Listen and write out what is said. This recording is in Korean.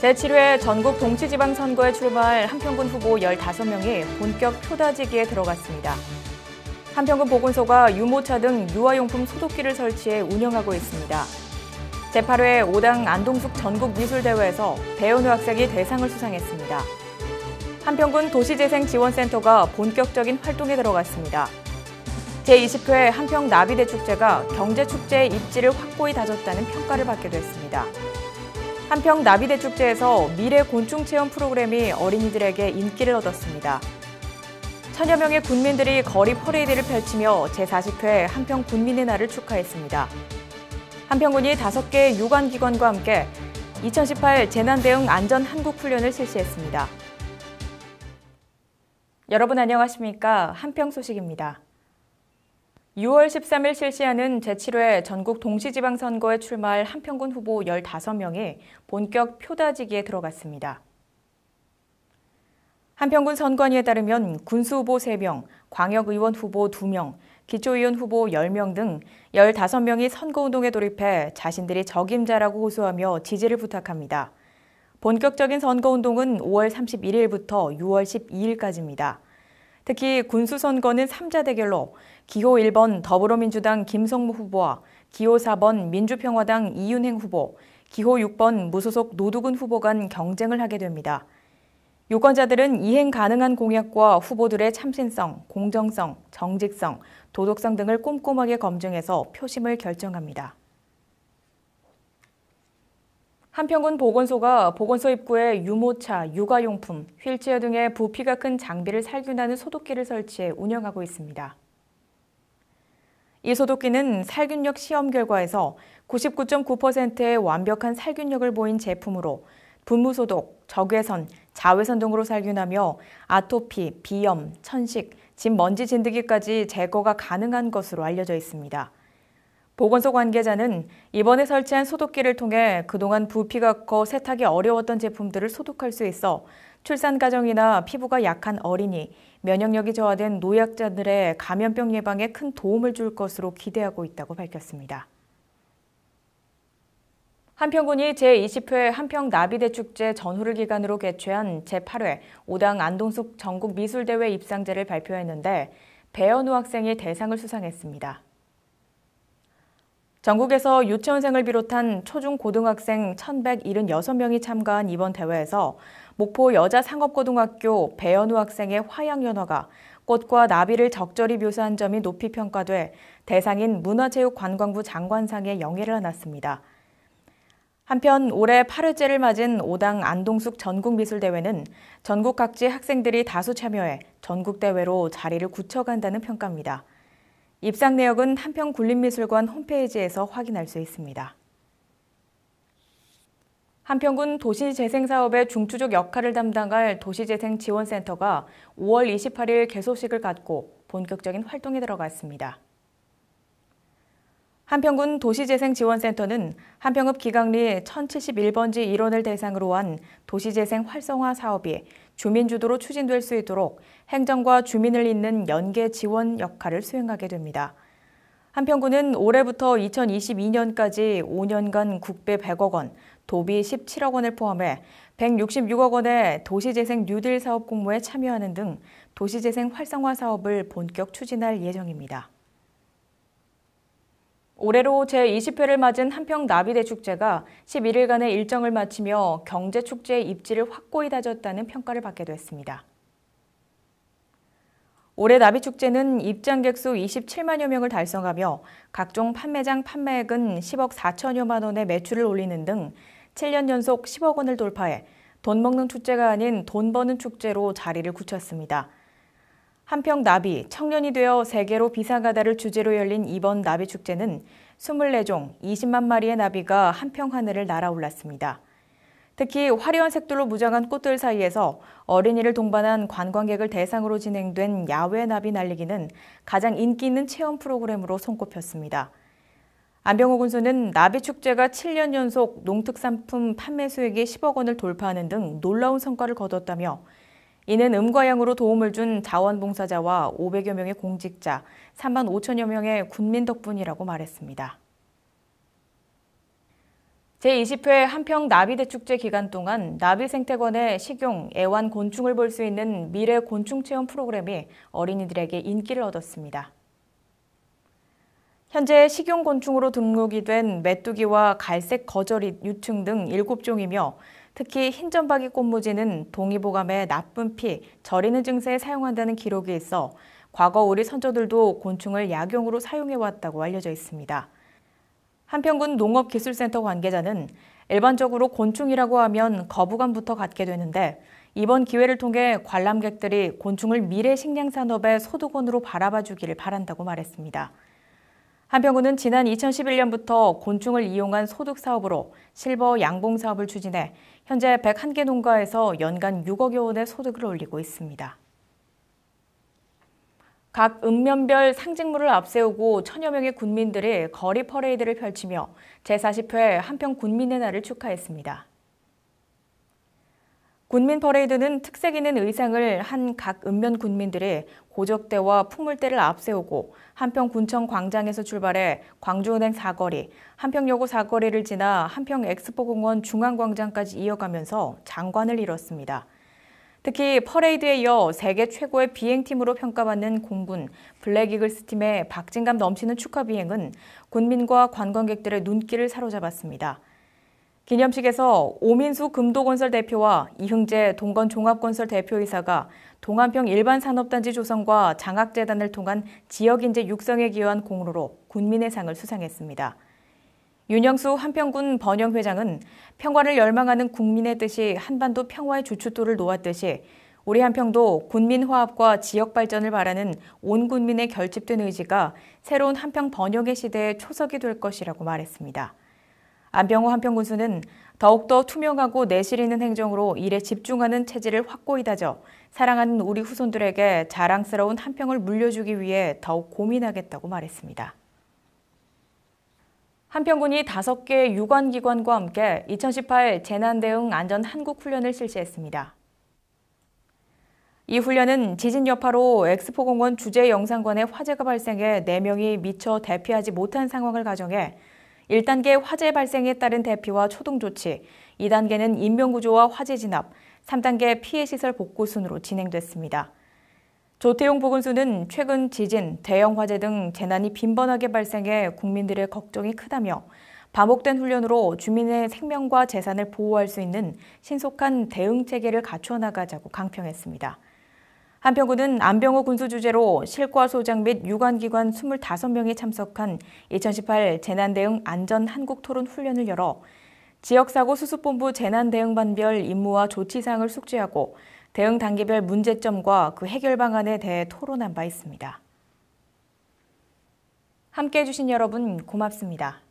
제7회 전국 동치지방선거에 출마할 한평군 후보 15명이 본격 표다지기에 들어갔습니다. 한평군 보건소가 유모차 등 유아용품 소독기를 설치해 운영하고 있습니다. 제8회 5당 안동숙 전국미술대회에서 배현우 학생이 대상을 수상했습니다. 한평군 도시재생지원센터가 본격적인 활동에 들어갔습니다. 제20회 한평나비대축제가 경제축제의 입지를 확고히 다졌다는 평가를 받게 됐습니다. 한평나비대축제에서 미래곤충체험 프로그램이 어린이들에게 인기를 얻었습니다. 천여 명의 군민들이 거리 퍼레이드를 펼치며 제40회 한평군민의 날을 축하했습니다. 한평군이 5개 유관기관과 함께 2018 재난대응 안전한국훈련을 실시했습니다. 여러분 안녕하십니까? 한평 소식입니다. 6월 13일 실시하는 제7회 전국 동시지방선거에 출마할 한평군 후보 15명이 본격 표다지기에 들어갔습니다. 한평군 선관위에 따르면 군수후보 3명, 광역의원 후보 2명, 기초의원 후보 10명 등 15명이 선거운동에 돌입해 자신들이 적임자라고 호소하며 지지를 부탁합니다. 본격적인 선거운동은 5월 31일부터 6월 12일까지입니다. 특히 군수선거는 3자 대결로 기호 1번 더불어민주당 김성무 후보와 기호 4번 민주평화당 이윤행 후보, 기호 6번 무소속 노두근 후보 간 경쟁을 하게 됩니다. 유권자들은 이행 가능한 공약과 후보들의 참신성, 공정성, 정직성, 도덕성 등을 꼼꼼하게 검증해서 표심을 결정합니다. 한평군 보건소가 보건소 입구에 유모차, 육아용품, 휠체어 등의 부피가 큰 장비를 살균하는 소독기를 설치해 운영하고 있습니다. 이 소독기는 살균력 시험 결과에서 99.9%의 완벽한 살균력을 보인 제품으로 분무소독, 적외선, 자외선 등으로 살균하며 아토피, 비염, 천식, 집 먼지 진드기까지 제거가 가능한 것으로 알려져 있습니다. 보건소 관계자는 이번에 설치한 소독기를 통해 그동안 부피가 커 세탁이 어려웠던 제품들을 소독할 수 있어 출산 과정이나 피부가 약한 어린이, 면역력이 저하된 노약자들의 감염병 예방에 큰 도움을 줄 것으로 기대하고 있다고 밝혔습니다. 한평군이 제20회 한평나비대축제 전후를 기간으로 개최한 제8회 5당 안동숙 전국미술대회 입상제를 발표했는데 배현우 학생이 대상을 수상했습니다. 전국에서 유치원생을 비롯한 초중 고등학생 1,176명이 참가한 이번 대회에서 목포 여자상업고등학교 배현우 학생의 화양연화가 꽃과 나비를 적절히 묘사한 점이 높이 평가돼 대상인 문화체육관광부 장관상의 영예를 안았습니다. 한편 올해 8회째를 맞은 5당 안동숙 전국미술대회는 전국 각지 학생들이 다수 참여해 전국대회로 자리를 굳혀간다는 평가입니다. 입상 내역은 한평군립미술관 홈페이지에서 확인할 수 있습니다. 한평군 도시재생사업의 중추적 역할을 담당할 도시재생지원센터가 5월 28일 개소식을 갖고 본격적인 활동에 들어갔습니다. 한평군 도시재생지원센터는 한평읍 기강리 1071번지 일원을 대상으로 한 도시재생 활성화 사업이 주민주도로 추진될 수 있도록 행정과 주민을 잇는 연계 지원 역할을 수행하게 됩니다. 한평군은 올해부터 2022년까지 5년간 국배 100억 원, 도비 17억 원을 포함해 166억 원의 도시재생 뉴딜 사업 공모에 참여하는 등 도시재생 활성화 사업을 본격 추진할 예정입니다. 올해로 제20회를 맞은 한평나비대축제가 11일간의 일정을 마치며 경제축제의 입지를 확고히 다졌다는 평가를 받게 됐습니다. 올해 나비축제는 입장객 수 27만여 명을 달성하며 각종 판매장 판매액은 10억 4천여만 원의 매출을 올리는 등 7년 연속 10억 원을 돌파해 돈 먹는 축제가 아닌 돈 버는 축제로 자리를 굳혔습니다. 한평나비, 청년이 되어 세계로 비상하다를 주제로 열린 이번 나비축제는 24종 20만 마리의 나비가 한평 하늘을 날아올랐습니다. 특히 화려한 색들로 무장한 꽃들 사이에서 어린이를 동반한 관광객을 대상으로 진행된 야외 나비 날리기는 가장 인기 있는 체험 프로그램으로 손꼽혔습니다. 안병호 군수는 나비축제가 7년 연속 농특산품 판매 수익이 10억 원을 돌파하는 등 놀라운 성과를 거뒀다며 이는 음과 양으로 도움을 준 자원봉사자와 500여 명의 공직자, 3만 5천여 명의 군민 덕분이라고 말했습니다. 제20회 한평 나비대축제 기간 동안 나비생태관의 식용, 애완 곤충을 볼 수 있는 미래 곤충체험 프로그램이 어린이들에게 인기를 얻었습니다. 현재 식용곤충으로 등록이 된 메뚜기와 갈색 거저릿, 유충 등 7종이며 특히 흰점박이 꽃무지는 동의보감에 나쁜 피, 저리는 증세에 사용한다는 기록이 있어 과거 우리 선조들도 곤충을 약용으로 사용해왔다고 알려져 있습니다. 한평군 농업기술센터 관계자는 일반적으로 곤충이라고 하면 거부감부터 갖게 되는데 이번 기회를 통해 관람객들이 곤충을 미래 식량산업의 소득원으로 바라봐 주기를 바란다고 말했습니다. 한평군은 지난 2011년부터 곤충을 이용한 소득 사업으로 실버 양봉 사업을 추진해 현재 101개 농가에서 연간 6억여 원의 소득을 올리고 있습니다. 각 읍면별 상징물을 앞세우고 천여 명의 군민들이 거리 퍼레이드를 펼치며 제40회 한평 군민의 날을 축하했습니다. 군민 퍼레이드는 특색 있는 의상을 한 각 읍면 군민들이 고적대와 풍물대를 앞세우고 한평군청 광장에서 출발해 광주은행 사거리, 한평여고 사거리를 지나 한평엑스포공원 중앙광장까지 이어가면서 장관을 이뤘습니다. 특히 퍼레이드에 이어 세계 최고의 비행팀으로 평가받는 공군 블랙이글스 팀의 박진감 넘치는 축하 비행은 군민과 관광객들의 눈길을 사로잡았습니다. 기념식에서 오민수 금도건설 대표와 이흥재 동건종합건설 대표이사가 동한평 일반산업단지 조성과 장학재단을 통한 지역인재 육성에 기여한 공로로 군민의 상을 수상했습니다. 윤영수 한평군 번영회장은 평화를 열망하는 국민의 뜻이 한반도 평화의 주춧돌을 놓았듯이 우리 한평도 군민 화합과 지역 발전을 바라는 온 국민의 결집된 의지가 새로운 한평 번영의 시대의 초석이 될 것이라고 말했습니다. 안병호 한평군수는 더욱더 투명하고 내실 있는 행정으로 일에 집중하는 체질을 확고히 다져 사랑하는 우리 후손들에게 자랑스러운 한평을 물려주기 위해 더욱 고민하겠다고 말했습니다. 한평군이 5개 유관기관과 함께 2018 재난대응 안전 한국훈련을 실시했습니다. 이 훈련은 지진 여파로 엑스포공원 주재영상관에 화재가 발생해 4명이 미처 대피하지 못한 상황을 가정해 1단계 화재 발생에 따른 대피와 초동 조치, 2단계는 인명구조와 화재 진압, 3단계 피해시설 복구 순으로 진행됐습니다. 조태용 보건수는 최근 지진, 대형 화재 등 재난이 빈번하게 발생해 국민들의 걱정이 크다며 반복된 훈련으로 주민의 생명과 재산을 보호할 수 있는 신속한 대응 체계를 갖춰 나가자고 강평했습니다. 한평군은 안병호 군수 주재로 실과소장 및 유관기관 25명이 참석한 2018 재난대응 안전 한국토론 훈련을 열어 지역사고 수습본부 재난대응반별 임무와 조치사항을 숙지하고 대응 단계별 문제점과 그 해결 방안에 대해 토론한 바 있습니다. 함께해 주신 여러분 고맙습니다.